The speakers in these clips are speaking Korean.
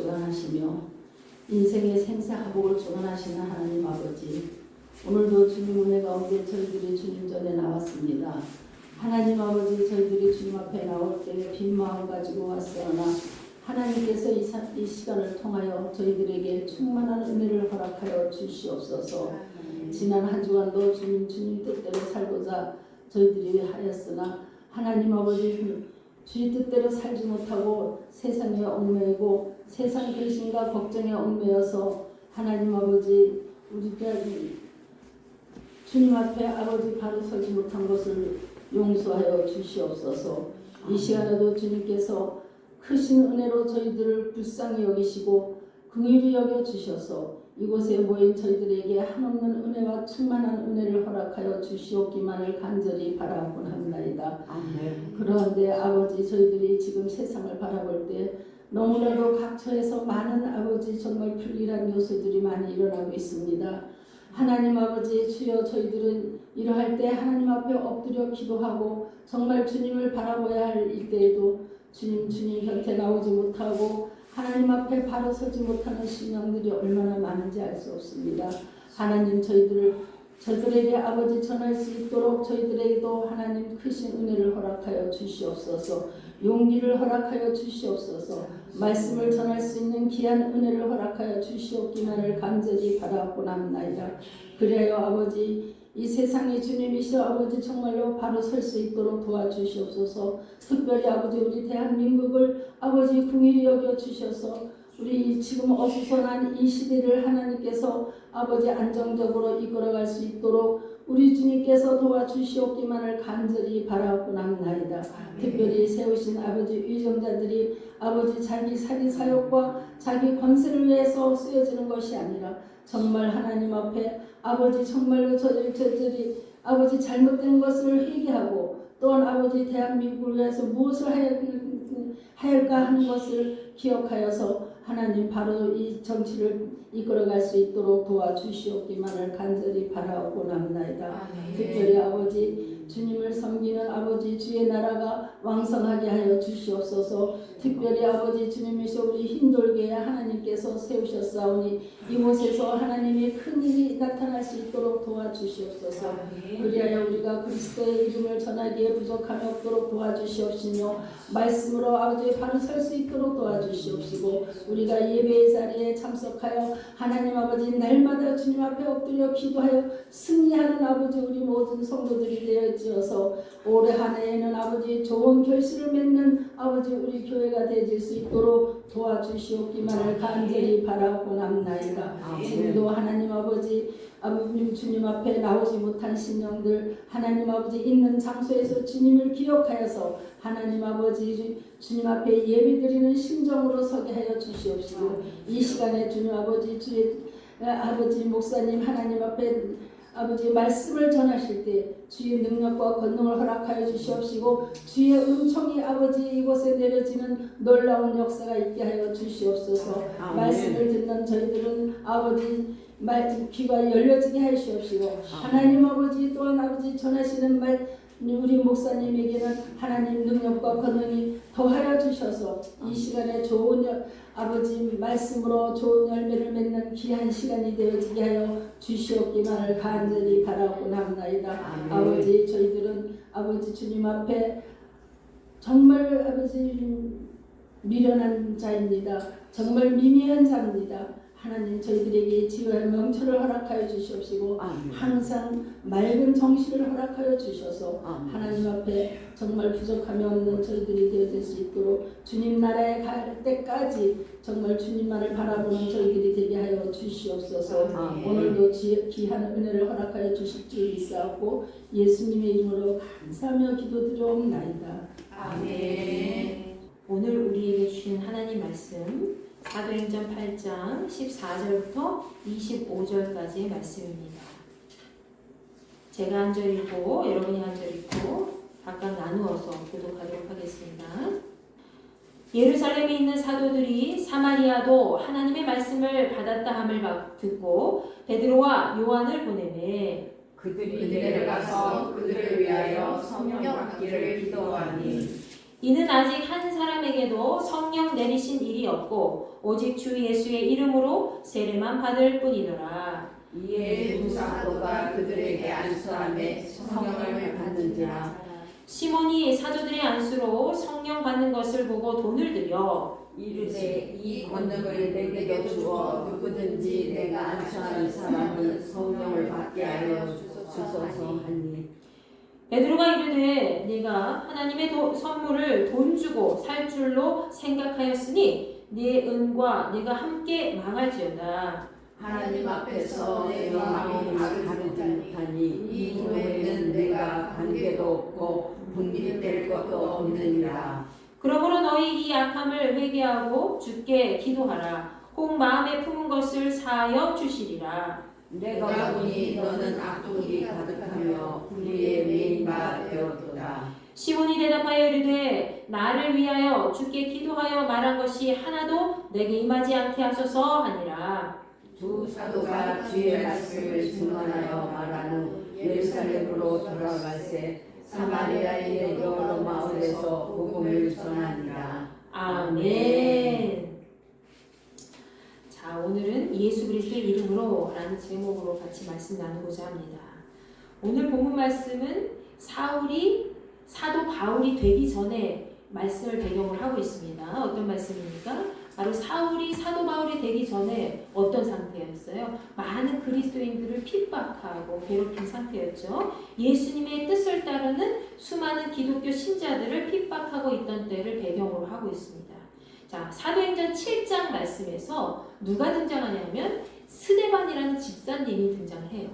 주관하시며 인생의 생사화복을 주관하시는 하나님 아버지, 오늘도 주님 은혜 가운데 저희들이 주님 전에 나왔습니다. 하나님 아버지, 저희들이 주님 앞에 나올 때 빈 마음 가지고 왔으나 하나님께서 이 시간을 통하여 저희들에게 충만한 은혜를 허락하여 주시옵소서. 지난 한 주간도 주님 뜻대로 살고자 저희들이 하였으나 하나님 아버지, 주의 뜻대로 살지 못하고 세상에 얽매이고 세상 근심과 걱정에 얽매여서 하나님 아버지, 우리가 주님 앞에 아버지 바로 서지 못한 것을 용서하여 주시옵소서. 이 시간에도 주님께서 크신 은혜로 저희들을 불쌍히 여기시고 긍휼히 여겨 주셔서 이곳에 모인 저희들에게 한없는 은혜와 충만한 은혜를 허락하여 주시옵기만을 간절히 바라곤 합나이다. 그런데 아버지, 저희들이 지금 세상을 바라볼 때 너무나도 각처에서 많은 아버지 정말 불길한 요소들이 많이 일어나고 있습니다. 하나님 아버지, 주여, 저희들은 이러할 때 하나님 앞에 엎드려 기도하고 정말 주님을 바라보아야 할 이때에도 주님 곁에 나오지 못하고 하나님 앞에 바로 서지 못하는 신령들이 얼마나 많은지 알 수 없습니다. 하나님, 저들에게 아버지 전할 수 있도록 저희들에게도 하나님 크신 은혜를 허락하여 주시옵소서. 용기를 허락하여 주시옵소서. 말씀을 전할 수 있는 귀한 은혜를 허락하여 주시옵기만을 간절히 바라고 남나이다. 그래요 아버지, 이 세상에 주님이시여 아버지 정말로 바로 설 수 있도록 도와주시옵소서. 특별히 아버지, 우리 대한민국을 아버지 긍휼히 여겨 주셔서 우리 지금 어수선한 이 시대를 하나님께서 아버지 안정적으로 이끌어갈 수 있도록 우리 주님께서 도와주시옵기만을 간절히 바라고 남나이다. 특별히 세우신 아버지 위정자들이 아버지 자기 사리 사욕과 자기 권세를 위해서 쓰여지는 것이 아니라 정말 하나님 앞에 아버지 정말로 저들이 아버지 잘못된 것을 회개하고 또한 아버지 대한민국을 위해서 무엇을 하였까 하는 것을 기억하여서 하나님 바로 이 정치를 이끌어갈 수 있도록 도와주시옵기만을 간절히 바라고 남나이다. 특별히 아버지 주님을 섬기는 아버지 주의 나라가 왕성하게 하여 주시옵소서. 특별히 아버지 주님이시여 우리 흰돌교회 하나님께서 세우셨사오니 이곳에서 하나님의 큰일이 나타날 수 있도록 도와주시옵소서. 그리하여 우리가 그리스도의 이름을 전하기에 부족함이 없도록 도와주시옵시며 말씀으로 아버지 바로 설 수 있도록 도와주시옵시고 우리가 예배의 자리에 참석하여 하나님 아버지 날마다 주님 앞에 엎드려 기도하여 승리하는 아버지 우리 모든 성도들이 되어지어서 올해 한 해에는 아버지 좋은 결실을 맺는 아버지 우리 교회가 되어질 수 있도록 도와주시옵기만을 간절히 바라고 남나이다. 지금도 하나님 아버지 주님 앞에 나오지 못한 신령들 하나님 아버지 있는 장소에서 주님을 기억하여서 하나님 아버지 주님 앞에 예배드리는 심정으로 서게 하여 주시옵시고 이 시간에 주님 아버지 주의 아버지 목사님 하나님 앞에 아버지 말씀을 전하실 때 주의 능력과 권능을 허락하여 주시옵시고 주의 은총이 아버지 이곳에 내려지는 놀라운 역사가 있게 하여 주시옵소서. 말씀을 듣는 저희들은 아버지 귀가 열려지게 하시옵시고 하나님 아버지 또한 아버지 전하시는 말 우리 목사님에게는 하나님 능력과 권능이 더하여 주셔서 이 시간에 좋은 아버지 말씀으로 좋은 열매를 맺는 귀한 시간이 되어지게 하여 주시옵기만을 간절히 바라고 남나이다. 아버지 저희들은 아버지 주님 앞에 정말 아버지 미련한 자입니다. 정말 미미한 자입니다. 하나님 저희들에게 지혜와 명철을 허락하여 주시옵시고 항상 맑은 정신을 허락하여 주셔서 하나님 앞에 정말 부족함이 없는 저희들이 되어질 수 있도록 주님 나라에 갈 때까지 정말 주님만을 바라보는 저희들이 되게 하여 주시옵소서. 오늘도 귀한 은혜를 허락하여 주실 줄 믿사옵고 예수님의 이름으로 감사하며 기도드려옵나이다. 아멘. 오늘 우리에게 주신 하나님 말씀 사도행전 8장 14절부터 25절까지의 말씀입니다. 제가 한 절 읽고 여러분이 한 절 읽고 각각 나누어서 교독하도록 하겠습니다. 예루살렘에 있는 사도들이 사마리아도 하나님의 말씀을 받았다 함을 듣고 베드로와 요한을 보내매 그들이 내려가서 그들을 위하여 성령 받기를 기도하니 이는 아직 한 사람에게도 성령 내리신 일이 없고 오직 주 예수의 이름으로 세례만 받을 뿐이더라. 이에 두 사도가 그들에게 안수함에 성령을 받는지라. 시몬이 사도들의 안수로 성령 받는 것을 보고 돈을 들여 이르되 이 권능을 내게 주어 누구든지 내가 안수하는 사람이 성령을 받게 하여 주소서 하니. 베드로가 이르되 네가 하나님의 선물을 돈 주고 살 줄로 생각하였으니 네 은과 네가 함께 망할지어다. 하나님 앞에서 내 마음이 가르지 못하니 이 교회는 내가 관계도 없고 분립될 것도 없느니라. 그러므로 너희 이 악함을 회개하고 주께 기도하라. 혹 마음에 품은 것을 사하여 주시리라. 내가 보니 너는 악독이 가득하며 불의에 매인 바 되었도다. 시몬이 대답하여 이르되 나를 위하여 주께 기도하여 말한 것이 하나도 내게 임하지 않게 하소서 하니라. 두 사도가 주의 말씀을 증언하여 말한 후 예루살렘으로 돌아갈새 사마리아의 여러 마을에서 복음을 전하니라. 아멘. 자, 오늘은 예수 그리스도의 이름으로 라는 제목으로 같이 말씀 나누고자 합니다. 오늘 본문 말씀은 사울이 사도 바울이 되기 전에 말씀을 배경으로 하고 있습니다. 어떤 말씀입니까? 바로 사울이 사도 바울이 되기 전에 어떤 상태였어요? 많은 그리스도인들을 핍박하고 괴롭힌 상태였죠. 예수님의 뜻을 따르는 수많은 기독교 신자들을 핍박하고 있던 때를 배경으로 하고 있습니다. 자, 사도행전 7장 말씀에서 누가 등장하냐면 스데반이라는 집사님이 등장해요.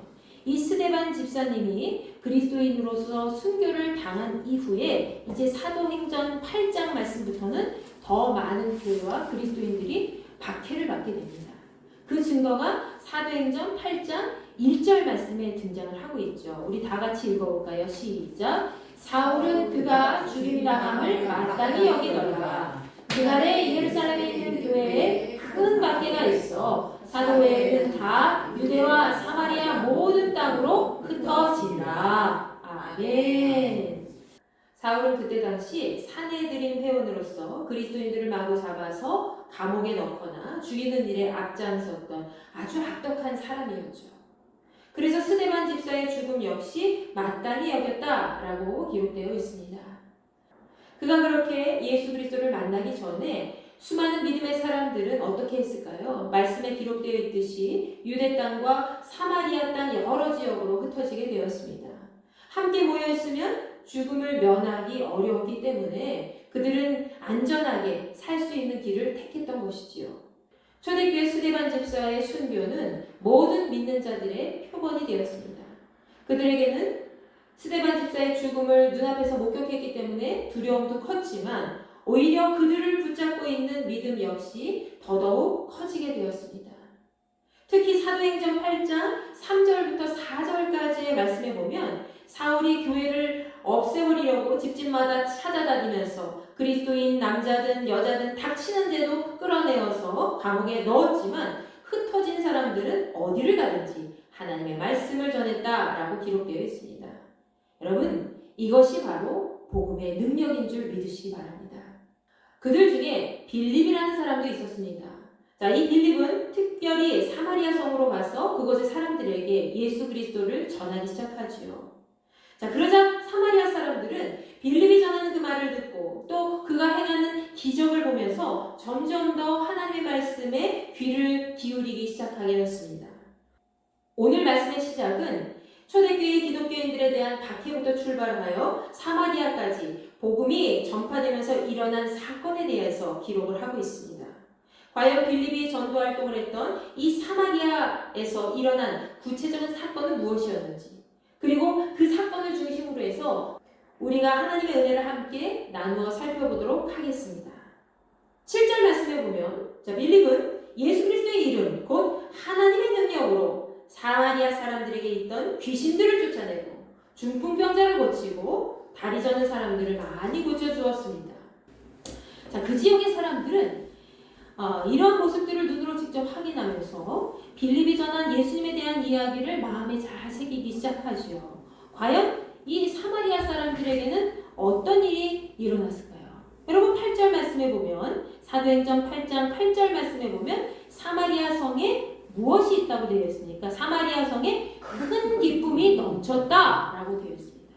이 스데반 집사님이 그리스도인으로서 순교를 당한 이후에 이제 사도행전 8장 말씀부터는 더 많은 교회와 그리스도인들이 박해를 받게 됩니다. 그 증거가 사도행전 8장 1절 말씀에 등장을 하고 있죠. 우리 다 같이 읽어볼까요? 시작. 사울은 그가 죽임당함을 마땅히 여기더라. 그날에 예루살렘에 있는 교회에 큰 박해가 있어 사도 외에는 다 유대와 사마리아 모든 땅으로 흩어지라. 아멘. 사울은 그때 당시 사내들인 회원으로서 그리스도인들을 마구 잡아서 감옥에 넣거나 죽이는 일에 앞장섰던 아주 악독한 사람이었죠. 그래서 스데반 집사의 죽음 역시 마땅히 여겼다라고 기록되어 있습니다. 그가 그렇게 예수 그리스도를 만나기 전에 수많은 믿음의 사람들은 어떻게 했을까요? 말씀에 기록되어 있듯이 유대 땅과 사마리아 땅 여러 지역으로 흩어지게 되었습니다. 함께 모여 있으면 죽음을 면하기 어려웠기 때문에 그들은 안전하게 살 수 있는 길을 택했던 것이지요. 초대교회 스데반 집사의 순교는 모든 믿는 자들의 표본이 되었습니다. 그들에게는 스데반 집사의 죽음을 눈앞에서 목격했기 때문에 두려움도 컸지만 오히려 그들을 붙잡고 있는 믿음 역시 더더욱 커지게 되었습니다. 특히 사도행전 8장 3절부터 4절까지의 말씀에 보면 사울이 교회를 없애버리려고 집집마다 찾아다니면서 그리스도인 남자든 여자든 닥치는 대로 끌어내어서 감옥에 넣었지만 흩어진 사람들은 어디를 가든지 하나님의 말씀을 전했다라고 기록되어 있습니다. 여러분, 이것이 바로 복음의 능력인 줄 믿으시기 바랍니다. 그들 중에 빌립이라는 사람도 있었습니다. 자, 이 빌립은 특별히 사마리아 성으로 가서 그곳의 사람들에게 예수 그리스도를 전하기 시작하지요. 자, 그러자 사마리아 사람들은 빌립이 전하는 그 말을 듣고 또 그가 행하는 기적을 보면서 점점 더 하나님의 말씀에 귀를 기울이기 시작하게 되었습니다. 오늘 말씀의 시작은 초대교회 기독교인들에 대한 박해부터 출발하여 사마리아까지 복음이 전파되면서 일어난 사건에 대해서 기록을 하고 있습니다. 과연 빌립이 전도 활동을 했던 이 사마리아에서 일어난 구체적인 사건은 무엇이었는지, 그리고 그 사건을 중심으로 해서 우리가 하나님의 은혜를 함께 나누어 살펴보도록 하겠습니다. 7절 말씀에 보면 빌립은 예수 그리스도의 이름, 곧 하나님의 능력으로 사마리아 사람들에게 있던 귀신들을 쫓아내고 중풍병자를 고치고 다리 저는 사람들을 많이 고쳐주었습니다. 자, 그 지역의 사람들은 이러한 모습들을 눈으로 직접 확인하면서 빌립이 전한 예수님에 대한 이야기를 마음에 잘 새기기 시작하지요. 과연 이 사마리아 사람들에게는 어떤 일이 일어났을까요? 8절 말씀에 보면 사도행전 8장 8절 말씀에 보면 사마리아 성에 무엇이 있다고 되어 있습니까? 사마리아 성에 큰 기쁨이 넘쳤다라고 되어 있습니다.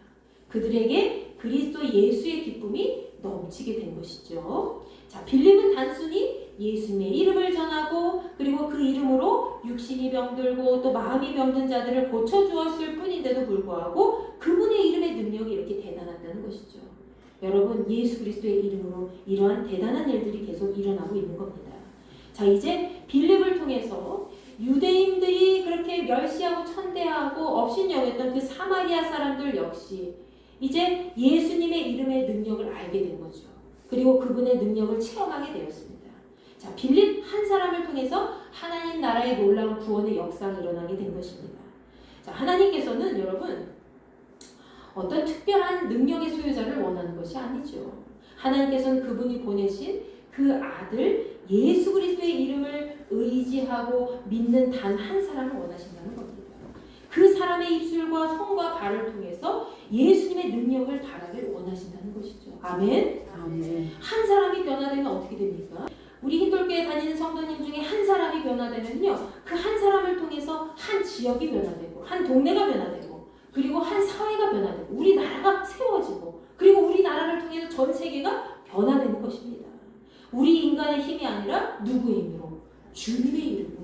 그들에게 그리스도 예수의 기쁨이 넘치게 된 것이죠. 자, 빌립은 단순히 예수님의 이름을 전하고 그리고 그 이름으로 육신이 병들고 또 마음이 병든 자들을 고쳐주었을 뿐인데도 불구하고 그분의 이름의 능력이 이렇게 대단하다는 것이죠. 여러분, 예수 그리스도의 이름으로 이러한 대단한 일들이 계속 일어나고 있는 겁니다. 자, 이제 빌립을 통해서 유대인들이 그렇게 멸시하고 천대하고 업신여겼던 그 사마리아 사람들 역시 이제 예수님의 이름의 능력을 알게 된 거죠. 그리고 그분의 능력을 체험하게 되었습니다. 자, 빌립 한 사람을 통해서 하나님 나라의 놀라운 구원의 역사가 일어나게 된 것입니다. 자, 하나님께서는 여러분 어떤 특별한 능력의 소유자를 원하는 것이 아니죠. 하나님께서는 그분이 보내신 그 아들 예수 그리스도의 이름을 의지하고 믿는 단 한 사람을 원하신다는 겁니다. 그 사람의 입술과 손과 발을 통해서 예수님의 능력을 바라길 원하신다는 것이죠. 아멘. 아멘. 한 사람이 변화되면 어떻게 됩니까? 우리 힌돌교에 다니는 성도님 중에 한 사람이 변화되면요, 그 한 사람을 통해서 한 지역이 변화되고 한 동네가 변화되고 그리고 한 사회가 변화되고 우리 나라가 세워지고 그리고 우리 나라를 통해서 전 세계가 변화되는 것입니다. 우리 인간의 힘이 아니라 누구의 힘으로? 주님의 이름으로,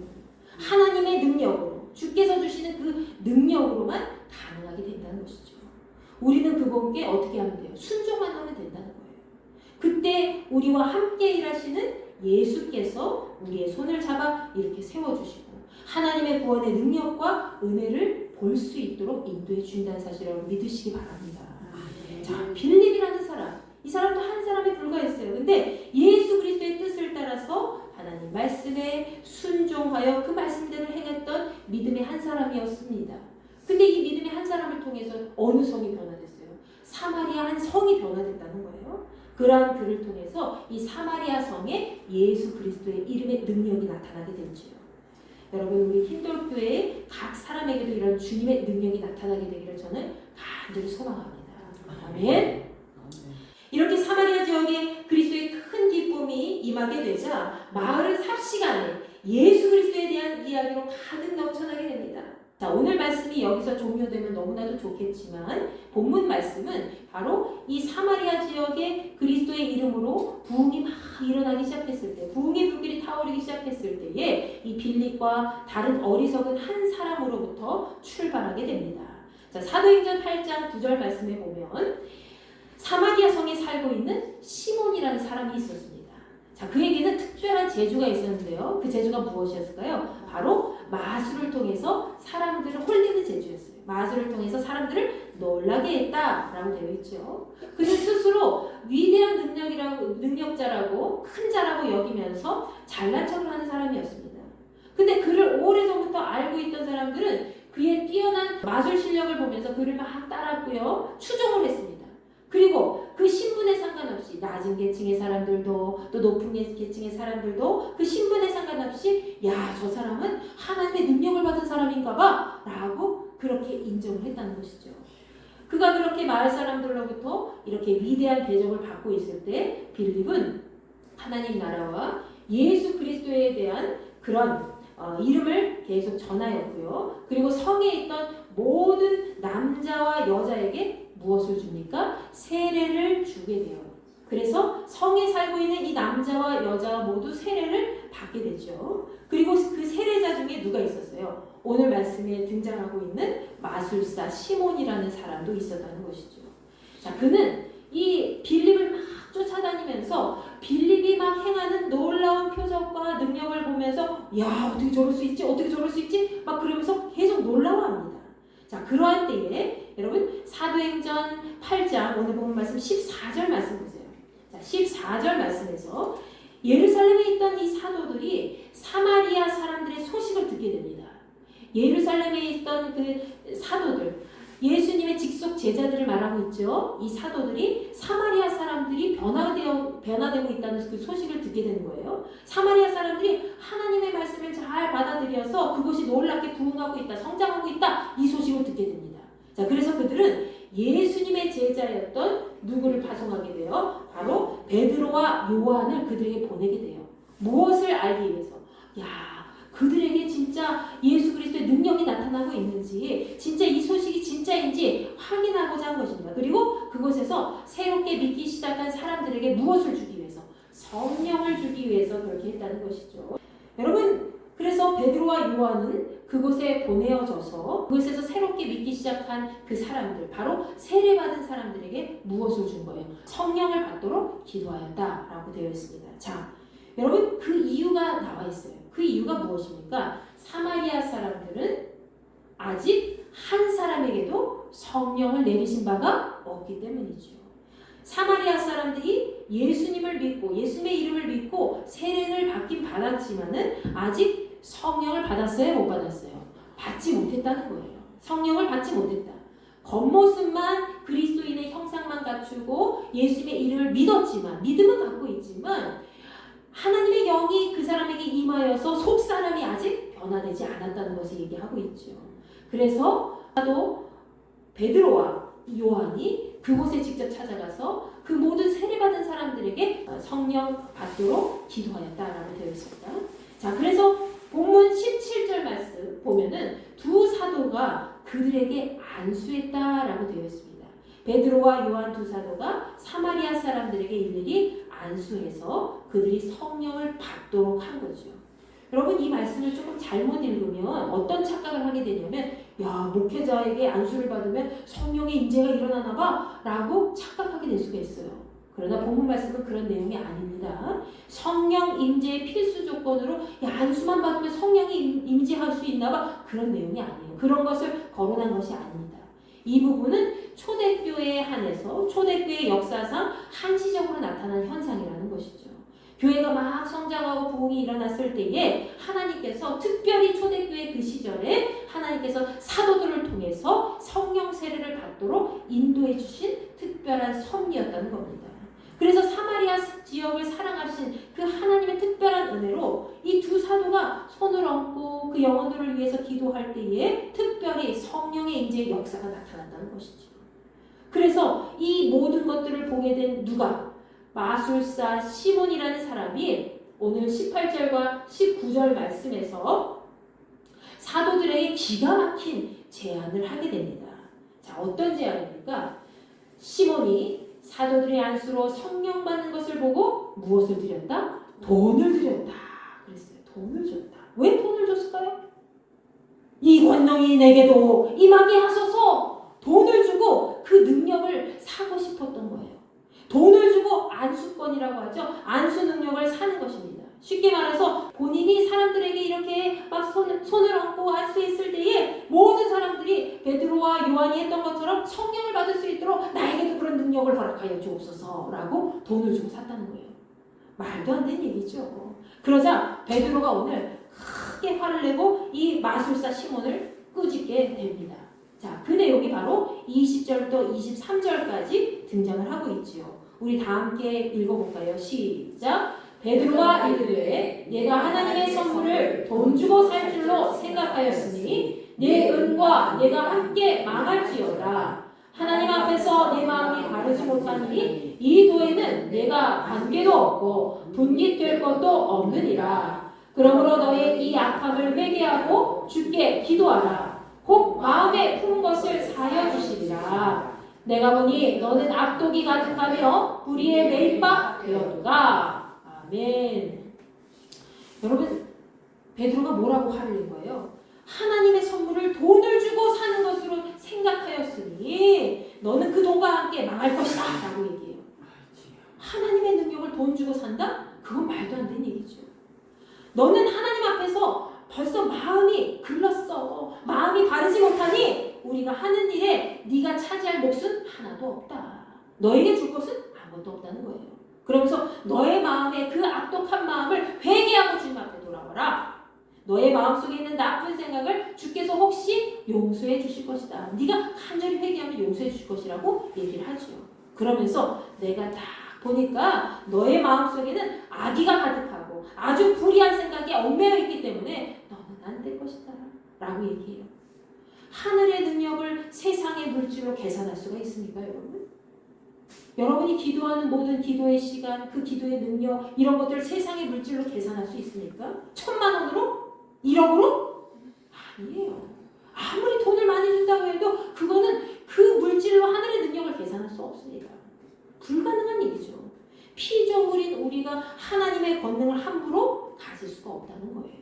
하나님의 능력으로, 주께서 주시는 그 능력으로만 가능하게 된다는 것이죠. 우리는 그분께 어떻게 하면 돼요? 순종만 하면 된다는 거예요. 그때 우리와 함께 일하시는 예수께서 우리의 손을 잡아 이렇게 세워주시고 하나님의 구원의 능력과 은혜를 볼 수 있도록 인도해 준다는 사실을 믿으시기 바랍니다. 자, 빌립이라는 사람, 이 사람도 한 사람에 불과했어요. 근데 예수 그리스도의 뜻을 따라서 하나님 말씀에 순종하여 그 말씀대로 행했던 믿음의 한 사람이었습니다. 근데 이 믿음의 한 사람을 통해서 어느 성이 변화됐어요? 사마리아 한 성이 변화됐다는 거예요. 그러한 그를 통해서 이 사마리아 성에 예수 그리스도의 이름의 능력이 나타나게 되지요. 여러분, 우리 힌돌교회의 각 사람에게도 이런 주님의 능력이 나타나게 되기를 저는 간절히 소망합니다. 아멘. 이렇게 사마리아 지역에 그리스도의 큰 기쁨이 임하게 되자 마을은 삽시간에 예수 그리스도에 대한 이야기로 가득 넘쳐나게 됩니다. 자, 오늘 말씀이 여기서 종료되면 너무나도 좋겠지만 본문 말씀은 바로 이 사마리아 지역에 그리스도의 이름으로 부흥이 막 일어나기 시작했을 때, 부흥의 불길이 타오르기 시작했을 때에 이 빌립과 다른 어리석은 한 사람으로부터 출발하게 됩니다. 자, 사도행전 8장 9절 말씀에 보면 사마리아 성에 살고 있는 시몬이라는 사람이 있었습니다. 자, 그에게는 특별한 재주가 있었는데요. 그 재주가 무엇이었을까요? 바로 마술을 통해서 사람들을 홀리는 재주였어요. 마술을 통해서 사람들을 놀라게 했다라고 되어 있죠. 그는 스스로 위대한 능력자라고 큰 자라고 여기면서 잘난 척을 하는 사람이었습니다. 근데 그를 오래전부터 알고 있던 사람들은 그의 뛰어난 마술 실력을 보면서 그를 막 따랐고요. 추종을 했습니다. 그리고 그 신분에 상관없이 낮은 계층의 사람들도 또 높은 계층의 사람들도 그 신분에 상관없이 야, 저 사람은 하나님의 능력을 받은 사람인가 봐 라고 그렇게 인정을 했다는 것이죠. 그가 그렇게 마을 사람들로부터 이렇게 위대한 대접을 받고 있을 때 빌립은 하나님 나라와 예수 그리스도에 대한 그런 이름을 계속 전하였고요. 그리고 성에 있던 모든 남자와 여자에게 무엇을 줍니까? 세례를 주게 돼요. 그래서 성에 살고 있는 이 남자와 여자와 모두 세례를 받게 되죠. 그리고 그 세례자 중에 누가 있었어요? 오늘 말씀에 등장하고 있는 마술사 시몬이라는 사람도 있었다는 것이죠. 자, 그는 이 빌립을 막 쫓아다니면서 빌립이 막 행하는 놀라운 표적과 능력을 보면서 야, 어떻게 저럴 수 있지? 어떻게 저럴 수 있지? 막 그러면서 계속 놀라워합니다. 자, 그러한 때에 여러분 사도행전 8장 오늘 보면 말씀 14절 말씀 보세요. 자, 14절 말씀에서 예루살렘에 있던 이 사도들이 사마리아 사람들의 소식을 듣게 됩니다. 예루살렘에 있던 그 사도들, 예수님의 직속 제자들을 말하고 있죠. 이 사도들이 사마리아 사람들이 변화되고 있다는 그 소식을 듣게 되는 거예요. 사마리아 사람들이 하나님의 말씀을 잘 받아들여서 그것이 놀랍게 부흥하고 있다, 성장하고 있다, 이 소식을 듣게 됩니다. 자, 그래서 그들은 예수님의 제자였던 누구를 파송하게 돼요? 바로 베드로와 요한을 그들에게 보내게 돼요. 무엇을 알기 위해서? 그들에게 진짜 예수 그리스도의 능력이 나타나고 있는지, 진짜 이 소식이 진짜인지 확인하고자 한 것입니다. 그리고 그곳에서 새롭게 믿기 시작한 사람들에게 무엇을 주기 위해서? 성령을 주기 위해서 그렇게 했다는 것이죠. 여러분, 그래서 베드로와 요한은 그곳에 보내어져서 그곳에서 새롭게 믿기 시작한 그 사람들, 바로 세례받은 사람들에게 무엇을 준 거예요? 성령을 받도록 기도하였다라고 되어 있습니다. 자, 여러분, 그 이유가 나와 있어요. 그 이유가 무엇입니까? 사마리아 사람들은 아직 한 사람에게도 성령을 내리신 바가 없기 때문이죠. 사마리아 사람들이 예수님을 믿고 예수님의 이름을 믿고 세례를 받긴 받았지만은 아직 성령을 받았어요? 못 받았어요? 받지 못했다는 거예요. 성령을 받지 못했다. 겉모습만 그리스도인의 형상만 갖추고 예수님의 이름을 믿었지만, 믿음은 갖고 있지만 하나님의 영이 그 사람에게 임하여서 속사람이 아직 변화되지 않았다는 것을 얘기하고 있죠. 그래서 또 베드로와 요한이 그곳에 직접 찾아가서 그 모든 세례받은 사람들에게 성령 받도록 기도하였다라고 되어 있습니다. 자, 그래서 본문 17절 말씀 보면은 두 사도가 그들에게 안수했다라고 되어 있습니다. 베드로와 요한 두 사도가 사마리아 사람들에게 일일이 안수해서 그들이 성령을 받도록 한 거죠. 여러분, 이 말씀을 조금 잘못 읽으면 어떤 착각을 하게 되냐면, 목회자에게 안수를 받으면 성령의 임재가 일어나나 봐 라고 착각하게 될 수가 있어요. 그러나 본문 말씀은 그런 내용이 아닙니다. 성령 임재의 필수 조건으로 안수만 받으면 성령이 임재할 수 있나 봐, 그런 내용이 아니에요. 그런 것을 거론한 것이 아닙니다. 이 부분은 초대교회에 한해서 초대교회 역사상 한시적으로 나타난 현상이라는 것이죠. 교회가 막 성장하고 부흥이 일어났을 때에 하나님께서 특별히 초대교회 그 시절에 하나님께서 사도들을 통해서 성령 세례를 받도록 인도해 주신 특별한 섭리였다는 겁니다. 그래서 사마리아 지역을 사랑하신 그 하나님의 특별한 은혜로 이 두 사도가 손을 얹고 그 영혼들을 위해서 기도할 때에 특별히 성령의 임재의 역사가 나타난다는 것이죠. 그래서 이 모든 것들을 보게 된 누가? 마술사 시몬이라는 사람이 오늘 18절과 19절 말씀에서 사도들에게 기가 막힌 제안을 하게 됩니다. 자, 어떤 제안입니까? 시몬이 사도들의 안수로 성령 받는 것을 보고 무엇을 드렸다? 돈을 드렸다. 그랬어요. 돈을 줬다. 왜 돈을 줬을까요? 이 권능이 내게도 임하게 하소서. 돈을 주고 그 능력을 사고 싶었던 거예요. 돈을 주고 안수권이라고 하죠. 안수 능력을 사는 것입니다. 쉽게 말해서 본인이 사람들에게 이렇게 막 손을 얹고 안수했을 때에 모든 사람들이 베드로와 요한이 했던 것처럼 성령을 받을 수 있도록 나에게도 그런 능력을 허락하여 주옵소서라고 돈을 주고 샀다는 거예요. 말도 안 되는 얘기죠. 그러자 베드로가 오늘 크게 화를 내고 이 마술사 시몬을 꾸짖게 됩니다. 자, 그 내용이 바로 20절부터 23절까지 등장을 하고 있지요. 우리 다 함께 읽어볼까요? 시작! 베드로가 이르되 내가 하나님의 선물을 돈 주고 살 줄로 생각하였으니 내 은과 내가 함께 망할지어다. 하나님 앞에서 내 마음이 바르지 못하니 이 도에는 내가 관계도 없고 분깃될 것도 없느니라. 그러므로 너의 이 악함을 회개하고 주께 기도하라. 혹 마음에 품은 것을 사여 주시리라. 내가 보니 너는 악독이 가득하며 불의에 매일박 되었도다. 아멘. 여러분, 베드로가 뭐라고 화를 낸 거예요? 하나님의 선물을 돈을 주고 사는 것으로 생각하였으니 너는 그 돈과 함께 망할 것이다 라고 얘기해요. 하나님의 능력을 돈 주고 산다? 그건 말도 안 되는 얘기죠. 너는 하나님 앞에서 벌써 마음이 글렀어. 마음이 바르지 못하니 우리가 하는 일에 네가 차지할 몫은 하나도 없다. 너에게 줄 것은 아무것도 없다는 거예요. 그러면서 너의 마음에 그 악독한 마음을 회개하고 주님 앞에 돌아와라. 너의 마음속에 있는 나쁜 생각을 주께서 혹시 용서해 주실 것이다. 네가 간절히 회개하면 용서해 주실 것이라고 얘기를 하죠. 그러면서 내가 딱 보니까 너의 마음속에는 악의가 가득하고 아주 불의한 생각이 얽매여 있기 때문에 너는 안 될 것이다 라고 얘기해요. 하늘의 능력을 세상의 물질로 계산할 수가 있습니까, 여러분? 여러분이 기도하는 모든 기도의 시간, 그 기도의 능력, 이런 것들을 세상의 물질로 계산할 수 있습니까? 1,000만 원으로? 1억으로? 아니에요. 아무리 돈을 많이 준다고 해도 그거는 그 물질로 하늘의 능력을 계산할 수 없습니다. 불가능한 일이죠. 피조물인 우리가 하나님의 권능을 함부로 가질 수가 없다는 거예요.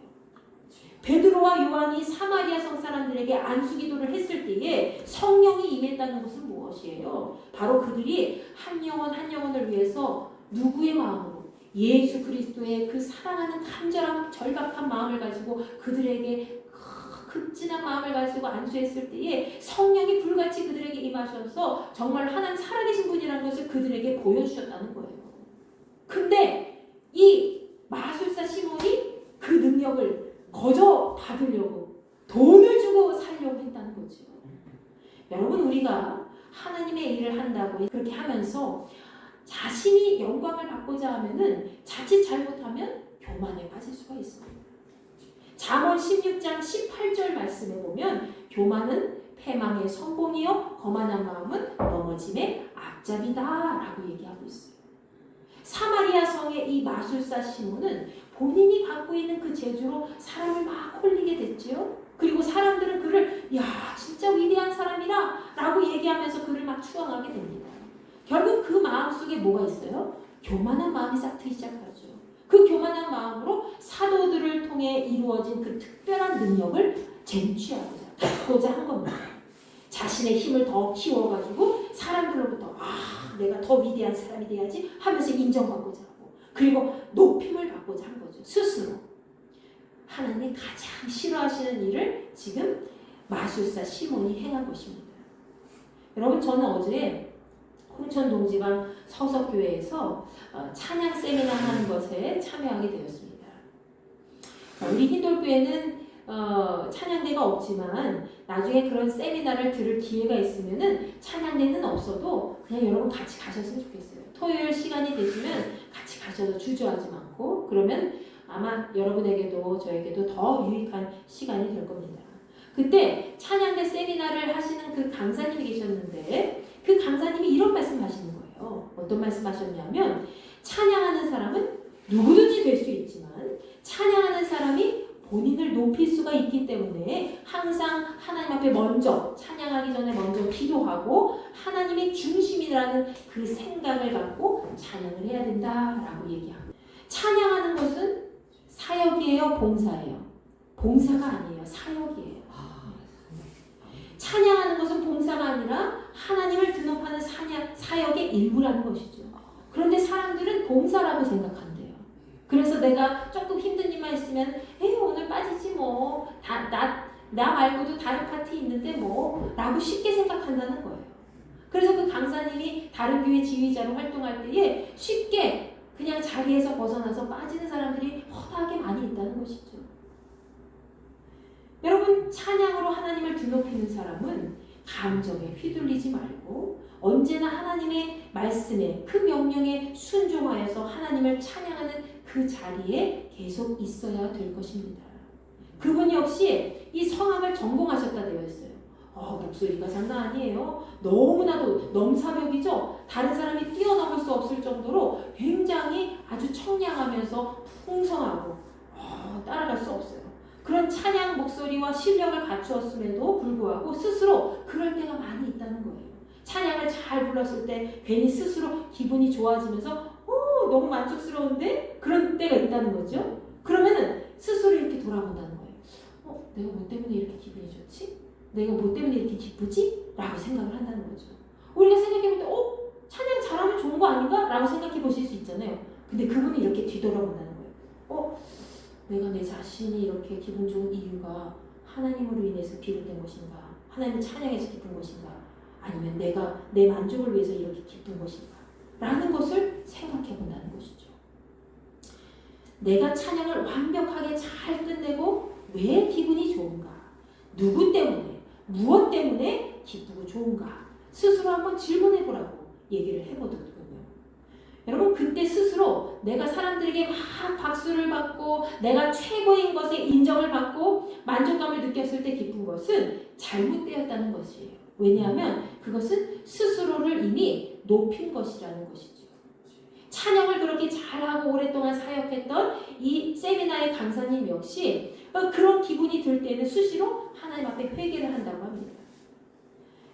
베드로와 요한이 사마리아 성 사람들에게 안수 기도를 했을 때에 성령이 임했다는 것은 무엇이에요? 바로 그들이 한 영혼 한 영혼을 위해서 누구의 마음으로? 예수 그리스도의 그 사랑하는 간절한 절박한 마음을 가지고 그들에게 극진한 마음을 가지고 안수했을 때에 성령이 불같이 그들에게 임하셔서 정말 하나님 살아계신 분이라는 것을 그들에게 보여주셨다는 거예요. 근데 이 마술사 시몬이 그 능력을 거저 받으려고 돈을 주고 살려고 했다는 거죠. 여러분, 우리가 하나님의 일을 한다고 그렇게 하면서 자신이 영광을 받고자 하면은 자칫 잘못하면 교만에 빠질 수가 있습니다. 잠언 16장 18절 말씀에 보면 교만은 패망의 선봉이요 거만한 마음은 넘어짐의 앞잡이다 라고 얘기하고 있어요. 사마리아 성의 이 마술사 시몬은 본인이 갖고 있는 그 재주로 사람을 막 홀리게 됐죠. 그리고 사람들은 그를 야 진짜 위대한 사람이라 라고 얘기하면서 그를 막 추앙하게 됩니다. 결국 그 마음속에 뭐가 있어요? 교만한 마음이 싹트기 시작하죠. 그 교만한 마음으로 사도들을 통해 이루어진 그 특별한 능력을 쟁취하고자 갖고자 한 겁니다. 자신의 힘을 더 키워가지고 사람들로부터 내가 더 위대한 사람이 돼야지 하면서 인정받고자 하고 그리고 높임을 받고자 한 거죠. 스스로. 하나님이 가장 싫어하시는 일을 지금 마술사 시몬이 행한 것입니다. 여러분, 저는 어제 홍천 동지방 서석교회에서 찬양 세미나 하는 것에 참여하게 되었습니다. 우리 흰돌교회는 찬양대가 없지만 나중에 그런 세미나를 들을 기회가 있으면은 찬양대는 없어도 그냥 여러분 같이 가셨으면 좋겠어요. 토요일 시간이 되시면 같이 가셔도 주저하지 않고 그러면 아마 여러분에게도 저에게도 더 유익한 시간이 될 겁니다. 그때 찬양대 세미나를 하시는 그 강사님이 계셨는데 그 강사님이 이런 말씀 하시는 거예요. 어떤 말씀 하셨냐면 찬양하는 사람은 누구든지 될 수 있지만 찬양하는 사람이 본인을 높일 수가 있기 때문에 항상 하나님 앞에 먼저 찬양하기 전에 먼저 기도하고 하나님의 중심이라는 그 생각을 갖고 찬양을 해야 된다라고 얘기합니다. 찬양하는 것은 사역이에요, 봉사예요? 봉사가 아니에요, 사역이에요. 찬양하는 것은 봉사가 아니라 하나님을 드높이는 사역의 일부라는 것이죠. 그런데 사람들은 봉사라고 생각한대요. 그래서 내가 조금 힘든 일만 있으면 오늘 빠지지 뭐 나 말고도 다른 파티 있는데 뭐 라고 쉽게 생각한다는 거예요. 그래서 그 강사님이 다른 교회 지휘자로 활동할 때에 쉽게 그냥 자리에서 벗어나서 빠지는 사람들이 허다하게 많이 있다는 것이죠. 여러분, 찬양으로 하나님을 드높이는 사람은 감정에 휘둘리지 말고 언제나 하나님의 말씀에 그 명령에 순종하여서 하나님을 찬양하는 그 자리에 계속 있어야 될 것입니다. 그분 역시 이 성악을 전공하셨다 되어 있어요. 목소리가 장난 아니에요. 너무나도 넘사벽이죠. 다른 사람이 뛰어넘을 수 없을 정도로 굉장히 아주 청량하면서 풍성하고 따라갈 수 없어요. 그런 찬양 목소리와 실력을 갖추었음에도 불구하고 스스로 그럴 때가 많이 있다는 거예요. 찬양을 잘 불렀을 때 괜히 스스로 기분이 좋아지면서 너무 만족스러운데? 그런 때가 있다는 거죠. 그러면은 스스로 이렇게 돌아본다는 거예요. 내가 뭐 때문에 이렇게 기분이 좋지? 내가 뭐 때문에 이렇게 기쁘지? 라고 생각을 한다는 거죠. 우리가 생각해볼 때 찬양 잘하면 좋은 거 아닌가? 라고 생각해 보실 수 있잖아요. 근데 그분이 이렇게 뒤돌아본다는 거예요. 내가 내 자신이 이렇게 기분 좋은 이유가 하나님으로 인해서 비롯된 것인가? 하나님을 찬양해서 기쁜 것인가? 아니면 내가 내 만족을 위해서 이렇게 기쁜 것인가? 라는 것을 생각해 본다는 것이죠. 내가 찬양을 완벽하게 잘 끝내고 왜 기분이 좋은가? 누구 때문에? 무엇 때문에 기쁘고 좋은가? 스스로 한번 질문해 보라고 얘기를 해보거든요. 여러분, 그때 스스로 내가 사람들에게 막 박수를 받고 내가 최고인 것에 인정을 받고 만족감을 느꼈을 때 기쁜 것은 잘못되었다는 것이에요. 왜냐하면 그것은 스스로를 이미 높인 것이라는 것이죠. 찬양을 그렇게 잘하고 오랫동안 사역했던 이 세미나의 강사님 역시 그런 기분이 들 때는 수시로 하나님 앞에 회개를 한다고 합니다.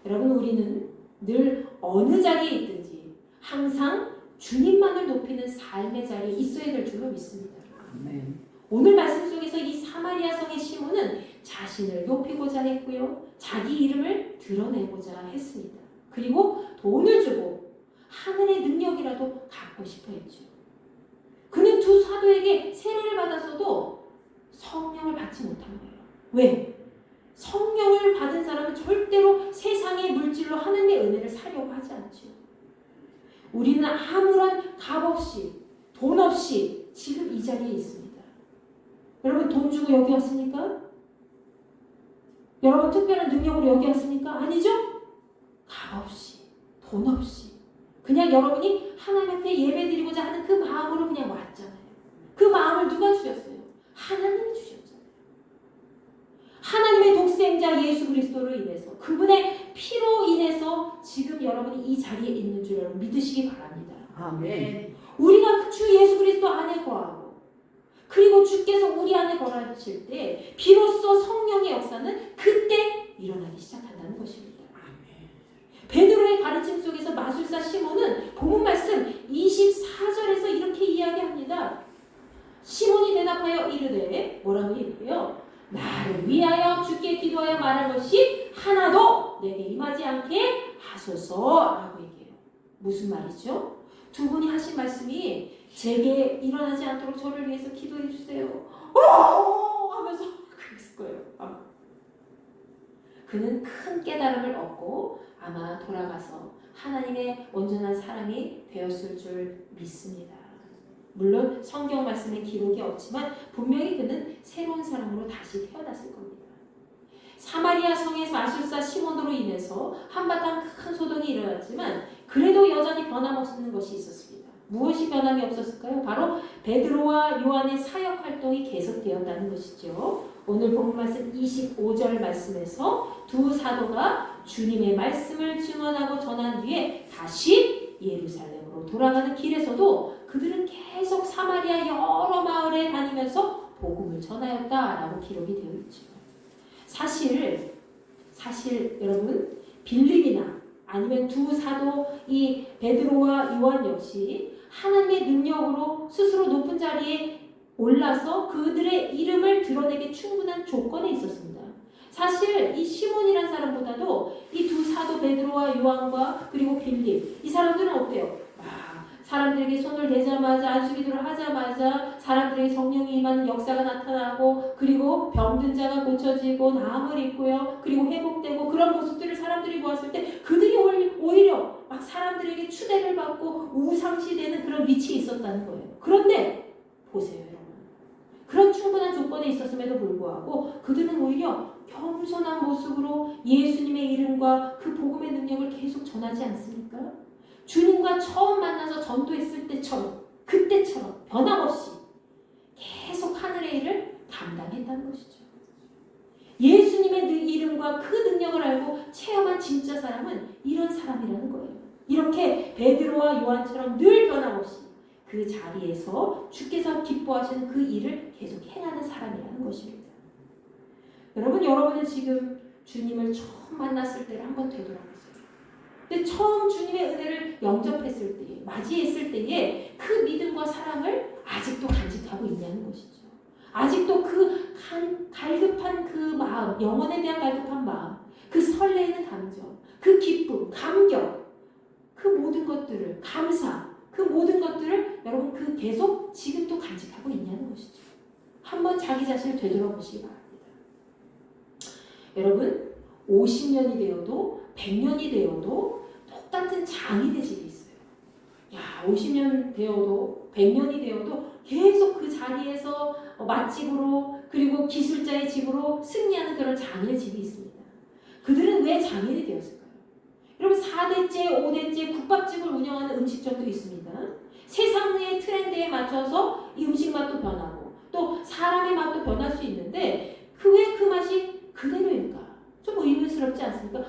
여러분, 우리는 늘 어느 자리에 있든지 항상 주님만을 높이는 삶의 자리에 있어야 될 줄로 믿습니다. 아멘. 오늘 말씀 속에서 이 사마리아 성의 시몬은 자신을 높이고자 했고요. 자기 이름을 드러내고자 했습니다. 그리고 돈을 주고 하늘의 능력이라도 갖고 싶어 했죠. 그는 두 사도에게 세례를 받았어도 성령을 받지 못한 거예요. 왜? 성령을 받은 사람은 절대로 세상의 물질로 하나님의 은혜를 사려고 하지 않죠. 우리는 아무런 값 없이, 돈 없이 지금 이 자리에 있습니다. 여러분, 돈 주고 여기 왔습니까? 여러분, 특별한 능력으로 여기 왔습니까? 아니죠? 값 없이, 돈 없이 그냥 여러분이 하나님 앞에 예배드리고자 하는 그 마음으로 그냥 왔잖아요. 그 마음을 누가 주셨어요? 하나님이 주셨잖아요. 하나님의 독생자 예수 그리스도로 인해서, 그분의 피로 인해서 지금 여러분이 이 자리에 있는 줄 여러분 믿으시기 바랍니다. 아멘. 우리가 주 예수 그리스도 안에 거하고 그리고 주께서 우리 안에 거하실 때 비로소 성령의 역사는 그때 일어나기 시작한다는 것입니다. 베드로의 가르침 속에서 마술사 시몬은 본문 말씀 24절에서 이렇게 이야기합니다. 시몬이 대답하여 이르되, 뭐라고 얘기해요? 나를 위하여 주께 기도하여 말할 것이 하나도 내게 임하지 않게 하소서라고 얘기해요. 무슨 말이죠? 두 분이 하신 말씀이 제게 일어나지 않도록 저를 위해서 기도해 주세요. 하면서 그랬을 거예요. 아마. 그는 큰 깨달음을 얻고 아마 돌아가서 하나님의 온전한 사람이 되었을 줄 믿습니다. 물론 성경 말씀에 기록이 없지만 분명히 그는 새로운 사람으로 다시 태어났을 겁니다. 사마리아 성의 마술사 시몬으로 인해서 한바탕 큰 소동이 일어났지만 그래도 여전히 변함없는 것이 있었습니다. 무엇이 변함이 없었을까요? 바로 베드로와 요한의 사역 활동이 계속되었다는 것이죠. 오늘 본문 말씀 25절 말씀에서 두 사도가 주님의 말씀을 증언하고 전한 뒤에 다시 예루살렘으로 돌아가는 길에서도 그들은 계속 사마리아 여러 마을에 다니면서 복음을 전하였다라고 기록이 되어 있죠. 사실 여러분, 빌립이나 아니면 두 사도 이 베드로와 요한 역시 하나님의 능력으로 스스로 높은 자리에 올라서 그들의 이름을 드러내기 충분한 조건에 있었습니다. 사실 이 시몬이라는 사람보다도 이 두 사도 베드로와 요한과 그리고 빌립, 이 사람들은 어때요? 사람들에게 손을 대자마자 안수기도를 하자마자 사람들에게 성령이 임하는 역사가 나타나고 그리고 병든 자가 고쳐지고 나음을 입고요. 그리고 회복되고 그런 모습들을 사람들이 보았을 때 그들이 오히려 막 사람들에게 추대를 받고 우상시되는 그런 위치에 있었다는 거예요. 그런데 보세요, 여러분. 그런 충분한 조건에 있었음에도 불구하고 그들은 오히려 겸손한 모습으로 예수님의 이름과 그 복음의 능력을 계속 전하지 않습니까? 주님과 처음 만나서 전도했을 때처럼 그때처럼 변함없이 계속 하늘의 일을 감당했다는 것이죠. 예수님의 이름과 그 능력을 알고 체험한 진짜 사람은 이런 사람이라는 거예요. 이렇게 베드로와 요한처럼 늘 변함없이 그 자리에서 주께서 기뻐하시는 그 일을 계속 행하는 사람이라는 것입니다. 여러분은 지금 주님을 처음 만났을 때를 한번 되돌아보세요. 근데 처음 주님의 은혜를 영접했을 때에, 맞이했을 때에 그 믿음과 사랑을 아직도 간직하고 있냐는 것이죠. 아직도 그 갈급한 그 마음, 영혼에 대한 갈급한 마음, 그 설레이는 감정, 그 기쁨, 감격, 그 모든 것들을, 감사, 그 모든 것들을 여러분 그 계속 지금도 간직하고 있냐는 것이죠. 한번 자기 자신을 되돌아보시기 바랍니다. 여러분, 50년이 되어도 100년이 되어도 똑같은 장인의 집이 있어요. 50년 되어도 100년이 되어도 계속 그 자리에서 맛집으로 그리고 기술자의 집으로 승리하는 그런 장인의 집이 있습니다. 그들은 왜 장인이 되었을까요? 여러분, 4대째, 5대째 국밥집을 운영하는 음식점도 있습니다. 세상의 트렌드에 맞춰서 이 음식 맛도 변하고 또 사람의 맛도 변할 수 있는데 왜 그 맛이 그대로일까? 좀 의문스럽지 않습니까?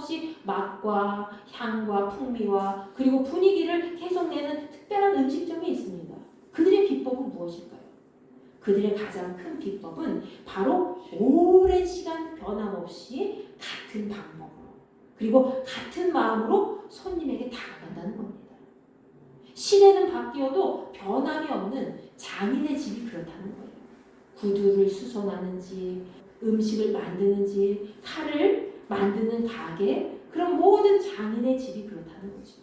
변함없이 맛과 향과 풍미와 그리고 분위기를 계속 내는 특별한 음식점이 있습니다. 그들의 비법은 무엇일까요? 그들의 가장 큰 비법은 바로 오랜 시간 변함없이 같은 방법으로 그리고 같은 마음으로 손님에게 다가간다는 겁니다. 시대는 바뀌어도 변함이 없는 장인의 집이 그렇다는 거예요. 구두를 수선하는 집, 음식을 만드는 집, 칼을 만드는 가게, 그런 모든 장인의 집이 그렇다는 거죠.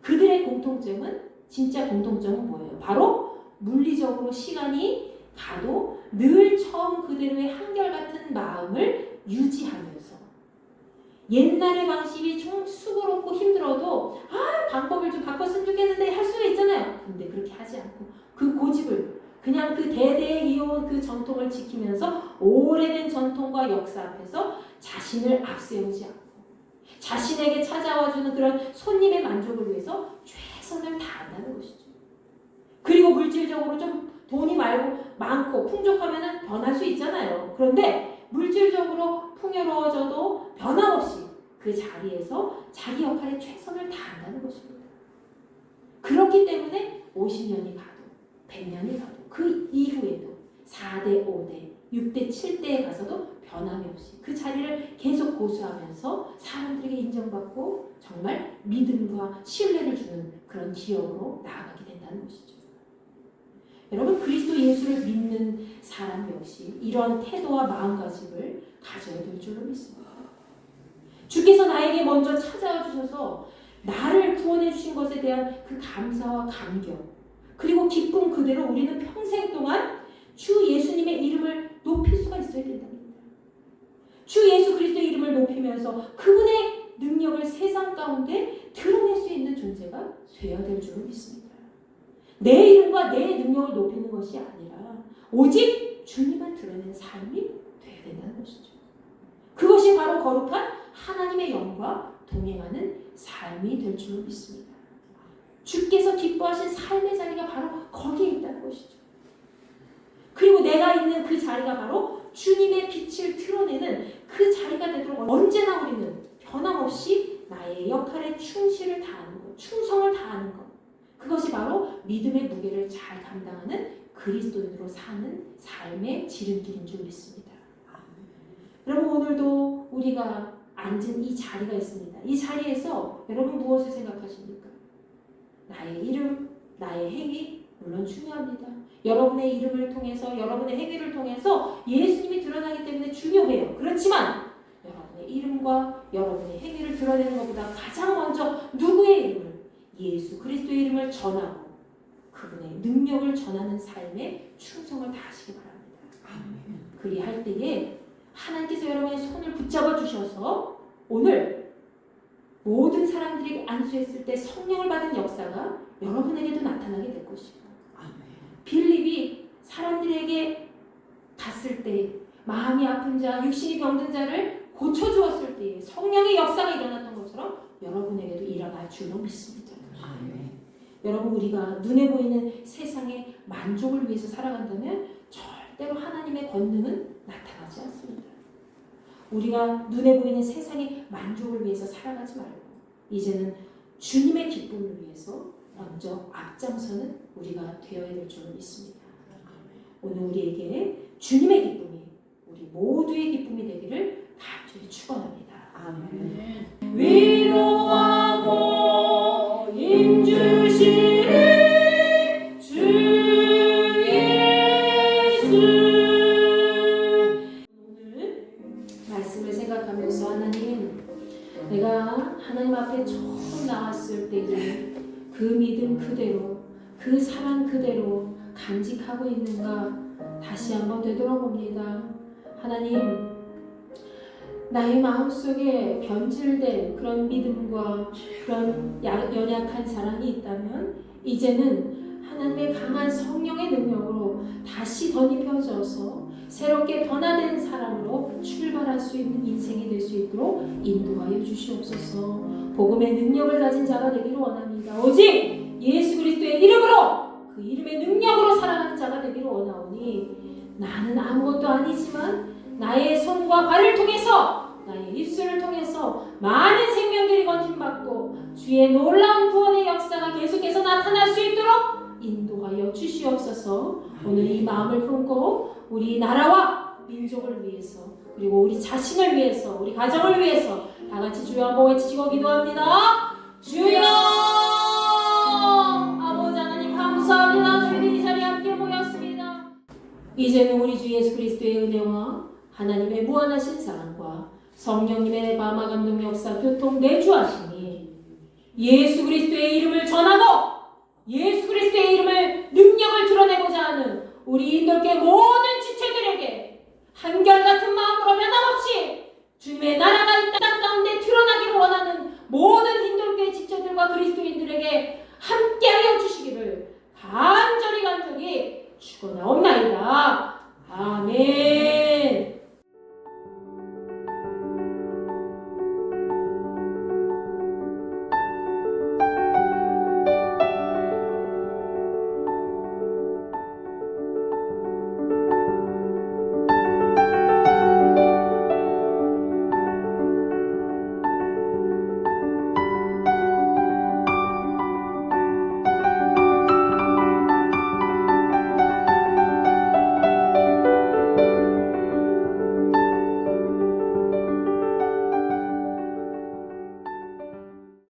그들의 공통점은, 진짜 공통점은 뭐예요? 바로 물리적으로 시간이 가도 늘 처음 그대로의 한결같은 마음을 유지하면서 옛날의 방식이 좀 수고롭고 힘들어도 방법을 좀 바꿨으면 좋겠는데 할 수가 있잖아요. 근데 그렇게 하지 않고 그 고집을 그냥 그 대대에 이어온 그 전통을 지키면서 오래된 전통과 역사 앞에서 자신을 앞세우지 않고 자신에게 찾아와주는 그런 손님의 만족을 위해서 최선을 다한다는 것이죠. 그리고 물질적으로 좀 돈이 많고 풍족하면 변할 수 있잖아요. 그런데 물질적으로 풍요로워져도 변함없이 그 자리에서 자기 역할에 최선을 다한다는 것입니다. 그렇기 때문에 50년이 가도 100년이 가도 그 이후에도 4대, 5대, 6대, 7대에 가서도 변함이 없이 그 자리를 계속 고수하면서 사람들에게 인정받고 정말 믿음과 신뢰를 주는 그런 기업으로 나아가게 된다는 것이죠. 여러분, 그리스도 예수를 믿는 사람 역시 이런 태도와 마음가짐을 가져야 될 줄로 믿습니다. 주께서 나에게 먼저 찾아와 주셔서 나를 구원해 주신 것에 대한 그 감사와 감격 그리고 기쁨 그대로 우리는 평생 동안 주 예수님의 이름을 높일 수가 있어야 된답니다. 주 예수 그리스도의 이름을 높이면서 그분의 능력을 세상 가운데 드러낼 수 있는 존재가 되어야 될 줄로 믿습니다. 내 이름과 내 능력을 높이는 것이 아니라 오직 주님만 드러내는 삶이 되어야 된다는 것이죠. 그것이 바로 거룩한 하나님의 영과 동행하는 삶이 될 줄로 믿습니다. 주께서 기뻐하신 삶의 자리가 바로 거기에 있다는 것이죠. 그리고 내가 있는 그 자리가 바로 주님의 빛을 드러내는 그 자리가 되도록 언제나 우리는 변함없이 나의 역할에 충실을 다하는 것, 충성을 다하는 것, 그것이 바로 믿음의 무게를 잘 감당하는 그리스도인으로 사는 삶의 지름길인 줄 믿습니다. 여러분, 오늘도 우리가 앉은 이 자리가 있습니다. 이 자리에서 여러분 무엇을 생각하십니까? 나의 이름, 나의 행위 물론 중요합니다. 여러분의 이름을 통해서 여러분의 행위를 통해서 예수님이 드러나기 때문에 중요해요. 그렇지만 여러분의 이름과 여러분의 행위를 드러내는 것보다 가장 먼저 누구의 이름을? 예수 그리스도의 이름을 전하고 그분의 능력을 전하는 삶에 충성을 다하시기 바랍니다. 그리할 때에 하나님께서 여러분의 손을 붙잡아 주셔서 오늘 모든 사람들에게 안수했을 때 성령을 받은 역사가 여러분에게도 나타나게 될 것입니다. 빌립이 사람들에게 갔을 때 마음이 아픈 자, 육신이 병든 자를 고쳐주었을 때 성령의 역사가 일어났던 것처럼 여러분에게도 일어날 줄로 믿습니다. 여러분, 우리가 눈에 보이는 세상의 만족을 위해서 살아간다면 절대로 하나님의 권능은 나타나지 않습니다. 우리가 눈에 보이는 세상의 만족을 위해서 살아가지 말고 이제는 주님의 기쁨을 위해서 먼저 앞장서는 우리가 되어야 될 줄로 믿습니다. 오늘 우리에게 주님의 기쁨이 우리 모두의 기쁨이 되기를 간절히 축원합니다. 아멘. 위로하고 힘주시는 주 예수. 오늘 말씀을 생각하면서 하나님, 내가 하나님 앞에 처음 나왔을 때에 그 믿음 그대로, 그 사랑 그대로 간직하고 있는가 다시 한번 되돌아봅니다. 하나님, 나의 마음속에 변질된 그런 믿음과 그런 연약한 사랑이 있다면 이제는 하나님의 강한 성령의 능력으로 다시 덧입혀져서 새롭게 변화된 사람으로 출발할 수 있는 인생이 될 수 있도록 인도하여 주시옵소서. 복음의 능력을 가진 자가 되기를 원합니다. 오직 예수 그리스도의 이름으로, 그 이름의 능력으로 살아가는 자가 되기를 원하오니 나는 아무것도 아니지만 나의 손과 발을 통해서 나의 입술을 통해서 많은 생명들이 건진받고 주의 놀라운 구원의 역사가 계속해서 나타날 수 있도록 인도하여 주시옵소서. 오늘 이 마음을 품고 우리 나라와 민족을 위해서 그리고 우리 자신을 위해서 우리 가정을 위해서 다 같이 주여 한번 외치고 기도합니다. 주여 아버지 하나님 감사합니다. 저희들이 이 자리에 함께 모였습니다. 이제는 우리 주 예수 그리스도의 은혜와 하나님의 무한하신 사랑과 성령님의 감화 감동 역사 교통 내주하시니 예수 그리스도의 이름을 전하고 예수 그리스도의 이름을 능력을 드러내고자 하는 우리 인도교회 모든 지체들에게 한결같은 마음으로 변함없이